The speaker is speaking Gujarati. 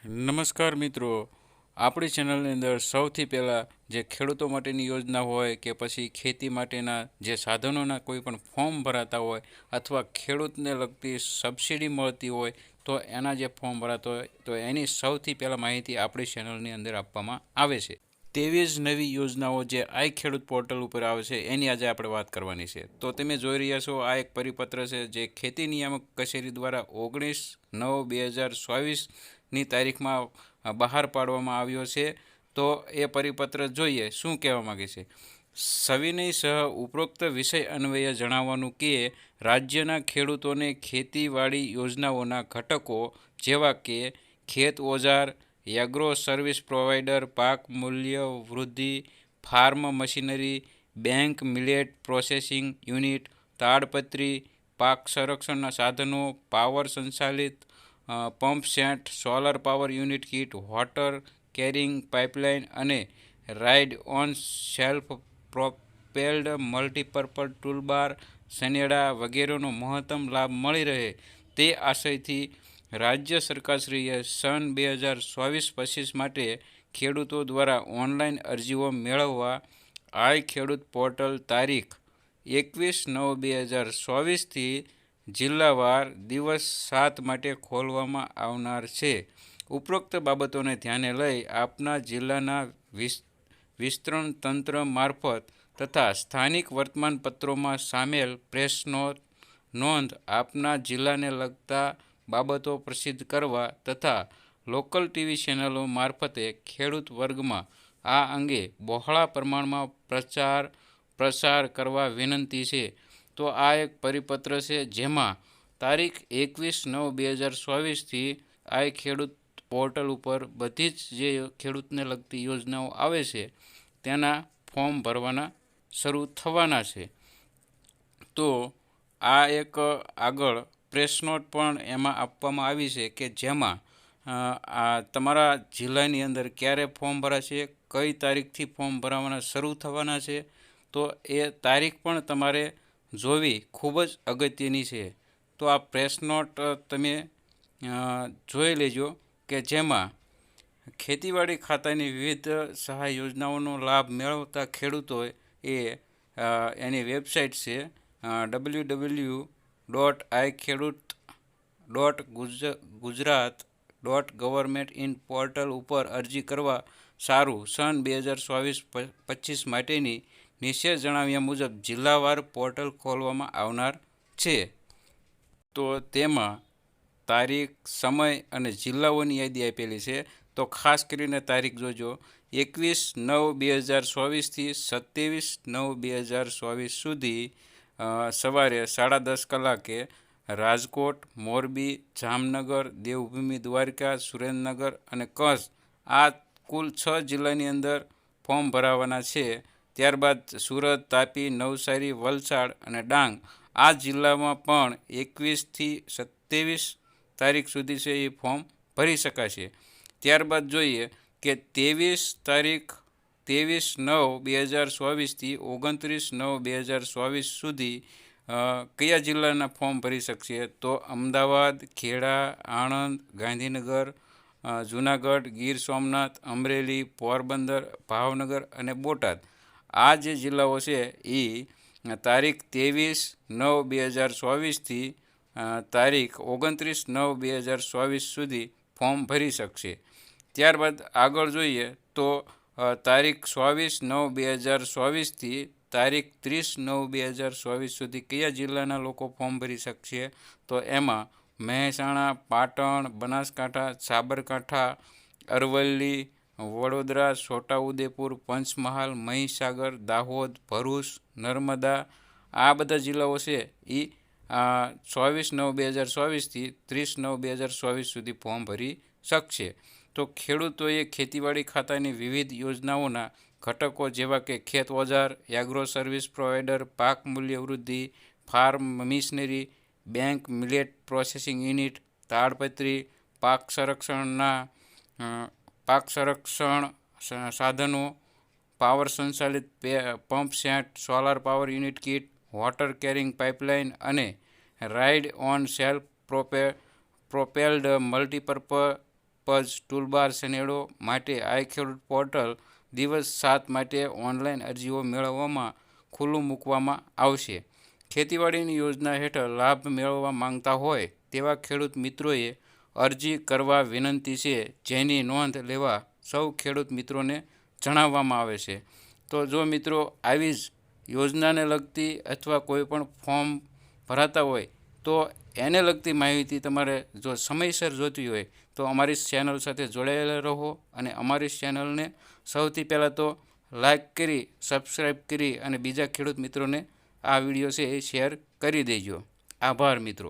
નમસ્કાર મિત્રો, આપણી ચેનલની અંદર સૌથી પહેલાં જે ખેડૂતો માટેની યોજના હોય કે પછી ખેતી માટેના જે સાધનોના કોઈ પણ ફોર્મ ભરાતા હોય અથવા ખેડૂતને લગતી સબસિડી મળતી હોય તો એના જે ફોર્મ ભરાતા હોય તો એની સૌથી પહેલાં માહિતી આપણી ચેનલની અંદર આપવામાં આવે છે. તેવી જ નવી યોજનાઓ જે આઈ ખેડૂત પોર્ટલ ઉપર આવે છે એની આજે આપણે વાત કરવાની છે. તો તમે જોઈ રહ્યા છો આ એક પરિપત્ર છે જે ખેતી નિયામક કચેરી દ્વારા 19/9/2024ની તારીખમાં બહાર પાડવામાં આવ્યો છે. તો એ પરિપત્ર જોઈએ શું કહેવા માગે છે. સવિનય સહ ઉપરોક્ત વિષય અન્વયે જણાવવાનું કે રાજ્યના ખેડૂતોને ખેતીવાડી યોજનાઓના ઘટકો જેવા કે ખેત ઓજાર, એગ્રો સર્વિસ પ્રોવાઇડર, પાક મૂલ્ય વૃદ્ધિ, farm machinery, bank millet processing unit, તાડપત્રી, પાક સંરક્ષણના સાધનો, પાવર સંચાલિત pump set, solar power unit kit, water carrying pipeline અને ride on self propelled multipurpose toolbar, સનેડા વગેરેનો મહત્તમ લાભ મળી રહે તે આશયથી રાજ્ય સરકારશ્રીએ સન 2024-25 માટે ખેડૂતો દ્વારા ઓનલાઈન અરજીઓ મેળવવા આઈ ખેડૂત પોર્ટલ તારીખ 21/9/2024થી જિલ્લાવાર દિવસ 7 માટે ખોલવામાં આવનાર છે. ઉપરોક્ત બાબતોને ધ્યાને લઈ આપના જિલ્લાના વિસ્તરણ તંત્ર મારફત તથા સ્થાનિક વર્તમાનપત્રોમાં સામેલ પ્રેસ નોંધ આપના જિલ્લાને લગતા બાબતો પ્રસિદ્ધ કરવા તથા લોકલ ટીવી ચેનલો મારફતે ખેડૂત વર્ગમાં આ અંગે બહોળા પ્રમાણમાં પ્રસાર કરવા વિનંતી છે. તો આ એક પરિપત્ર છે જેમાં તારીખ 21/9/2024થી આ ખેડૂત પોર્ટલ ઉપર બધી જ જે ખેડૂતને લગતી યોજનાઓ આવે છે તેના ફોર્મ ભરવાના શરૂ થવાના છે. તો આ એક આગળ પ્રેસ નોટ પણ એમાં આપવામાં આવી છે કે જેમાં આ તમારા જિલ્લાની અંદર ક્યારે ફોર્મ ભરાશે, કઈ તારીખથી ફોર્મ ભરાવાના શરૂ થવાના છે, તો એ તારીખ પણ તમારે જોવી ખૂબ જ અગત્યની છે. તો આ પ્રેસ નોટ તમે જોઈ લેજો કે જેમાં ખેતીવાડી ખાતાની વિવિધ સહાય યોજનાઓનો લાભ મેળવતા ખેડૂતોએ એની વેબસાઇટ છે www.ikhedut.gujarat.government.in પોર્ટલ ઉપર અરજી કરવા સારું સન 2024-25 માટેની નીચે જણાવ્યા મુજબ જિલ્લાવાર પોર્ટલ ખોલવામાં આવનાર છે. તો તેમાં તારીખ, સમય અને જિલ્લાઓની યાદી આપેલી છે. તો ખાસ કરીને તારીખ જોજો 21/9/2024થી 27/9/2024 સુધી સવારે 10:30 કલાકે રાજકોટ, મોરબી, જામનગર, દેવભૂમિ દ્વારકા, સુરેન્દ્રનગર અને કચ્છ આ કુલ 6 જિલ્લાની અંદર ફોર્મ ભરાવાના છે. ત્યારબાદ સુરત, તાપી, નવસારી, વલસાડ અને ડાંગ આ જિલ્લામાં પણ 21થી 27 તારીખ સુધી છે એ ફોર્મ ભરી શકાશે. ત્યારબાદ જોઈએ કે 23/9/2024થી 29/9/2024 સુધી કયા જિલ્લાના ફોર્મ ભરી શકશે. તો અમદાવાદ, ખેડા, આણંદ, ગાંધીનગર, જૂનાગઢ, ગીર સોમનાથ, અમરેલી, પોરબંદર, ભાવનગર અને બોટાદ આ જે જિલ્લાઓ છે એ તારીખ 23/9/2024થી તારીખ 29/9/2024 સુધી ફોર્મ ભરી શકશે. ત્યારબાદ આગળ જોઈએ તો તારીખ 24/9/2024થી તારીખ 30/9/2024 સુધી કયા જિલ્લાના લોકો ફોર્મ ભરી શકશે. તો એમાં મહેસાણા, પાટણ, બનાસકાંઠા, સાબરકાંઠા, અરવલ્લી, વડોદરા, છોટાઉદેપુર, પંચમહાલ, મહીસાગર, દાહોદ, ભરૂચ, નર્મદા આ બધા જિલ્લાઓ છે એ 24/9/2024થી 30/9/2024 સુધી ફોર્મ ભરી શકશે. તો ખેડૂતોએ ખેતીવાડી ખાતાની વિવિધ યોજનાઓના ઘટકો જેવા કે ખેત ઓજાર, એગ્રો સર્વિસ પ્રોવાઇડર, પાક મૂલ્ય વૃદ્ધિ, farm machinery, bank millet processing unit, તાડપત્રી, પાક સંરક્ષણ સાધનો, પાવર સંચાલિત pump set, solar power unit kit, water carrying pipeline અને ride on self propelled multipurpose પઝ ટૂલબાર સનેડો માટે આઈ ખેડૂત પોર્ટલ દિવસ 7 માટે ઓનલાઈન અરજીઓ મેળવવામાં ખુલ્લું મૂકવામાં આવશે. ખેતીવાડીની યોજના હેઠળ લાભ મેળવવા માંગતા હોય તેવા ખેડૂત મિત્રોએ અરજી કરવા વિનંતી છે, જેની નોંધ લેવા સૌ ખેડૂત મિત્રોને જણાવવામાં આવે છે. તો જો મિત્રો આવી જ યોજનાને લગતી અથવા કોઈ પણ ફોર્મ ભરાતા હોય તો એને લગતી માહિતી તમારે જો સમયસર જોતી હોય તો અમારી ચેનલ સાથે જોડાયેલા રહો અને અમારી ચેનલને સૌથી પહેલાં તો લાઈક કરી, સબસ્ક્રાઈબ કરી અને બીજા ખેડૂત મિત્રોને આ વિડીયો છે એ શેર કરી દેજો. આભાર મિત્રો.